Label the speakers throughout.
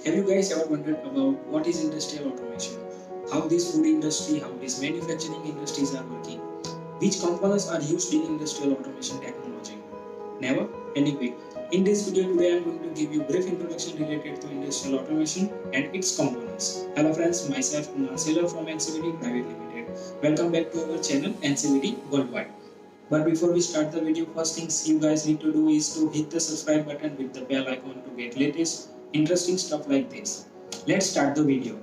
Speaker 1: Have you guys ever wondered about what is industrial automation? How this food industry, how these manufacturing industries are working? Which components are used in industrial automation technology? Never? Anyway, in this video today I am going to give you brief introduction related to industrial automation and its components. Hello friends, myself Kunal Sailor from NCVT Private Limited. Welcome back to our channel NCVT Worldwide. But before we start the video, first things you guys need to do is to hit the subscribe button with the bell icon to get latest interesting stuff like this. Let's start the video.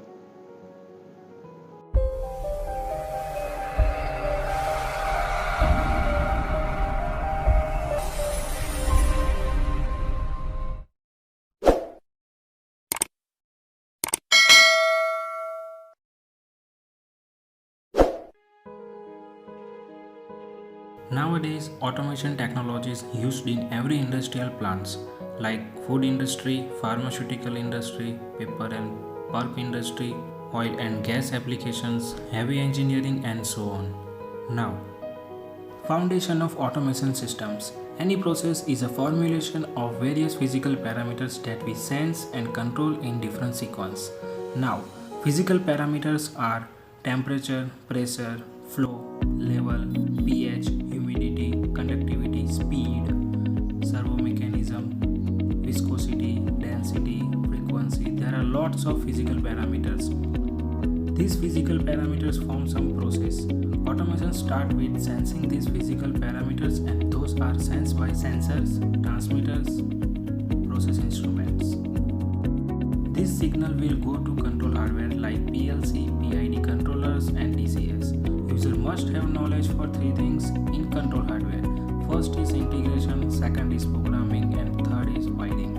Speaker 2: Nowadays, automation technology is used in every industrial plants like food industry, pharmaceutical industry, paper and pulp industry, oil and gas applications, heavy engineering and so on. Now, foundation of automation systems. Any process is a formulation of various physical parameters that we sense and control in different sequence. Now, physical parameters are temperature, pressure, flow, level, pH, humidity, conductivity, speed, servo mechanism, viscosity, density, frequency. There are lots of physical parameters. These physical parameters form some process. Automation starts with sensing these physical parameters, and those are sensed by sensors, transmitters, process instruments. This signal will go to control hardware like PLC, PID controllers and DCS. User must have knowledge for three things in control hardware. First is integration, second is programming, and third is wiring.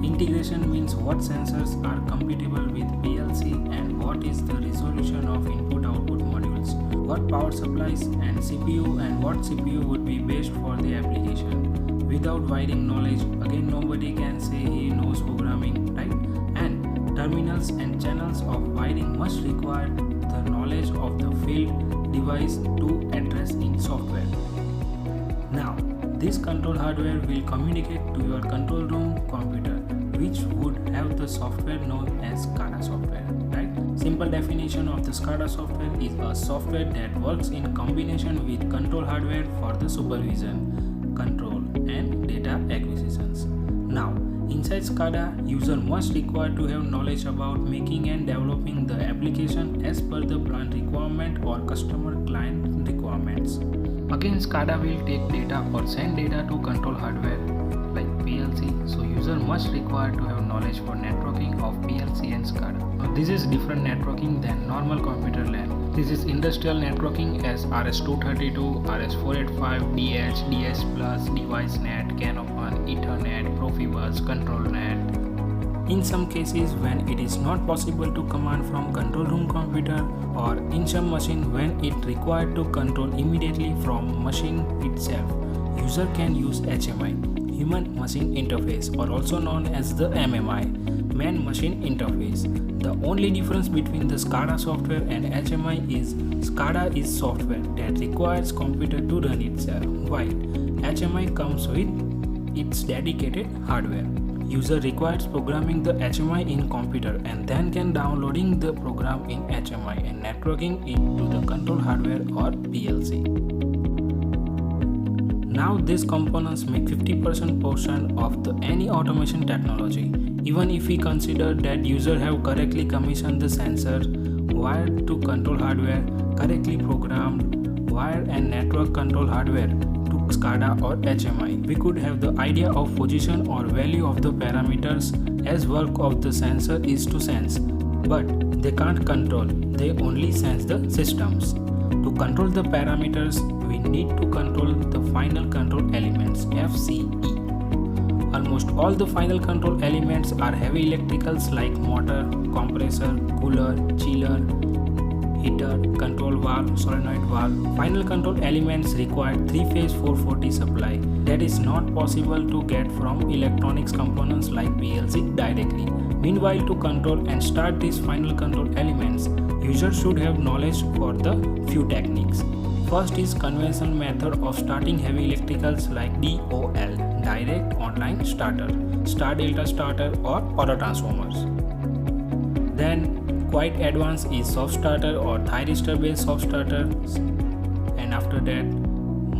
Speaker 2: Integration means what sensors are compatible with PLC and what is the resolution of input-output modules, what power supplies and CPU, and what CPU would be best for the application. Without wiring knowledge, again nobody can say he knows programming, right? And terminals and channels of wiring must require the knowledge of the field device to address in software. Now, this control hardware will communicate to your control room computer, which would have the software known as SCADA software, right? Simple definition of the SCADA software is a software that works in combination with control hardware for the supervision, control, and data acquisitions. Now, inside SCADA, user must require to have knowledge about making and developing the application as per the plant requirement or customer client requirements. Again, SCADA will take data or send data to control hardware like PLC, so user must require to have knowledge for networking of PLC and SCADA. Now, this is different networking than normal computer LAN. This is industrial networking as RS-232, RS-485, DH, DS+, DeviceNet, CAN Open, Ethernet, Profibus, ControlNet. In some cases, when it is not possible to command from control room computer, or in some machine when it required to control immediately from machine itself, user can use HMI, Human Machine Interface, or also known as the MMI, Man Machine Interface. The only difference between the SCADA software and HMI is SCADA is software that requires computer to run itself, while HMI comes with its dedicated hardware. User requires programming the HMI in computer and then can downloading the program in HMI and networking it to the control hardware or PLC. Now these components make 50% portion of the any automation technology. Even if we consider that user have correctly commissioned the sensor, wired to control hardware, correctly programmed, wire and network control hardware to SCADA or HMI, we could have the idea of position or value of the parameters as work of the sensor is to sense, but they can't control, they only sense the systems. To control the parameters, we need to control the final control elements FCE. Almost all the final control elements are heavy electricals like motor, compressor, cooler, chiller, heater, control valve, solenoid valve. Final control elements require 3-phase 440 supply that is not possible to get from electronics components like PLC directly. Meanwhile, to control and start these final control elements, user should have knowledge for the few techniques. First is conventional method of starting heavy electricals like DOL, direct online starter, star delta starter or auto transformers. Then quite advanced is soft starter or thyristor based soft starter, and after that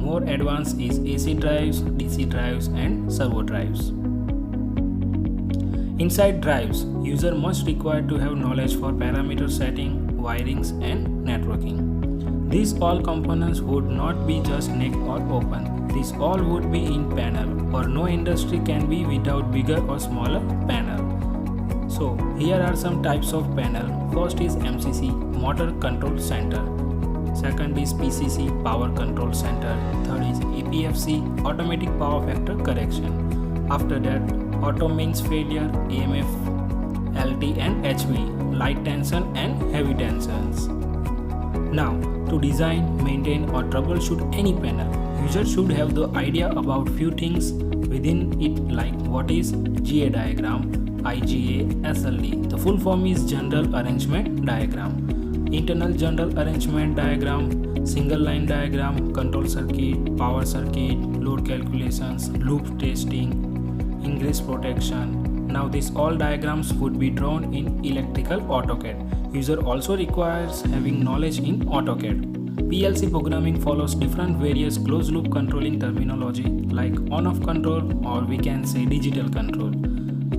Speaker 2: more advanced is AC drives, DC drives and servo drives. Inside drives, user must require to have knowledge for parameter setting, wirings and networking. These all components would not be just neck or open. These all would be in panel, or no industry can be without bigger or smaller panel. So here are some types of panel. First is MCC, Motor Control Center. Second is PCC, Power Control Center. Third is APFC, Automatic Power Factor Correction. After that, Auto Mains Failure, AMF, LT and HV, light tension and heavy tensions. Now, to design, maintain or troubleshoot any panel, user should have the idea about few things within it, like what is GA diagram, IGA, SLD. The full form is General Arrangement Diagram. Internal General Arrangement Diagram, Single Line Diagram, Control Circuit, Power Circuit, Load Calculations, Loop Testing, Ingress Protection. Now these all diagrams would be drawn in electrical AutoCAD. User also requires having knowledge in AutoCAD. PLC programming follows different various closed loop controlling terminology like on-off control, or we can say digital control,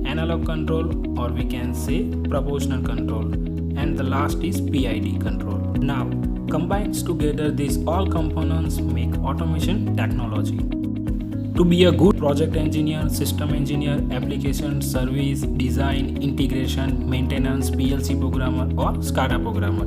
Speaker 2: analog control, or we can say proportional control, and the last is PID control. Now combines together, these all components make automation technology. To be a good project engineer, system engineer, application, service, design, integration, maintenance, PLC programmer or SCADA programmer,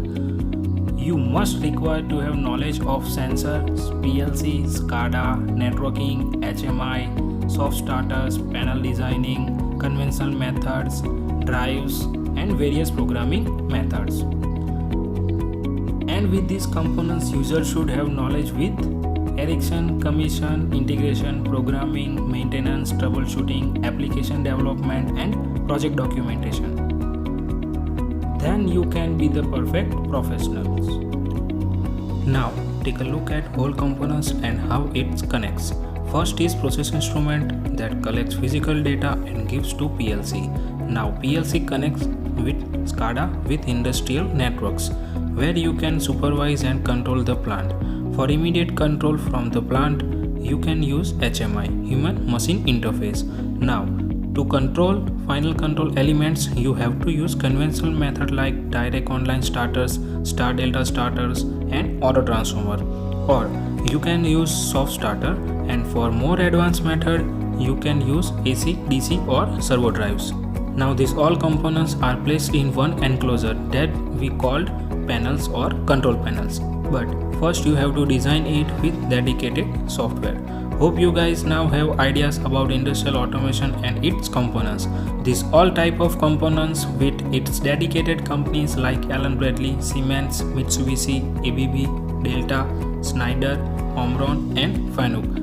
Speaker 2: you must require to have knowledge of sensors, PLC, SCADA, networking, HMI, soft starters, panel designing, conventional methods, drives and various programming methods. And with these components, user should have knowledge with erection, commission, integration, programming, maintenance, troubleshooting, application development and project documentation. Then you can be the perfect professionals. Now take a look at whole components and how it connects. First is process instrument that collects physical data and gives to PLC. Now PLC connects with SCADA with industrial networks, where you can supervise and control the plant. For immediate control from the plant, you can use HMI, Human Machine Interface. Now, to control final control elements, you have to use conventional method like direct online starters, star delta starters and auto transformer. Or you can use soft starter, and for more advanced method, you can use AC, DC or servo drives. Now these all components are placed in one enclosure that we called panels or control panels. But first you have to design it with dedicated software. Hope you guys now have ideas about industrial automation and its components. These all type of components with its dedicated companies like Allen Bradley, Siemens, Mitsubishi, ABB, Delta, Schneider, Omron and Fanuc.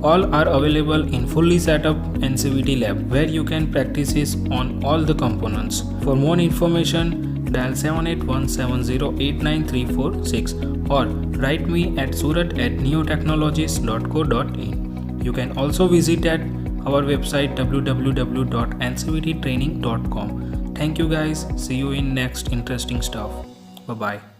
Speaker 2: All are available in fully set up NCVT lab, where you can practice on all the components. For more information, dial 7817089346 or write me at surat@neotechnologies.co.in. You can also visit at our website www.ncvttraining.com. Thank you guys. See you in next interesting stuff. Bye bye.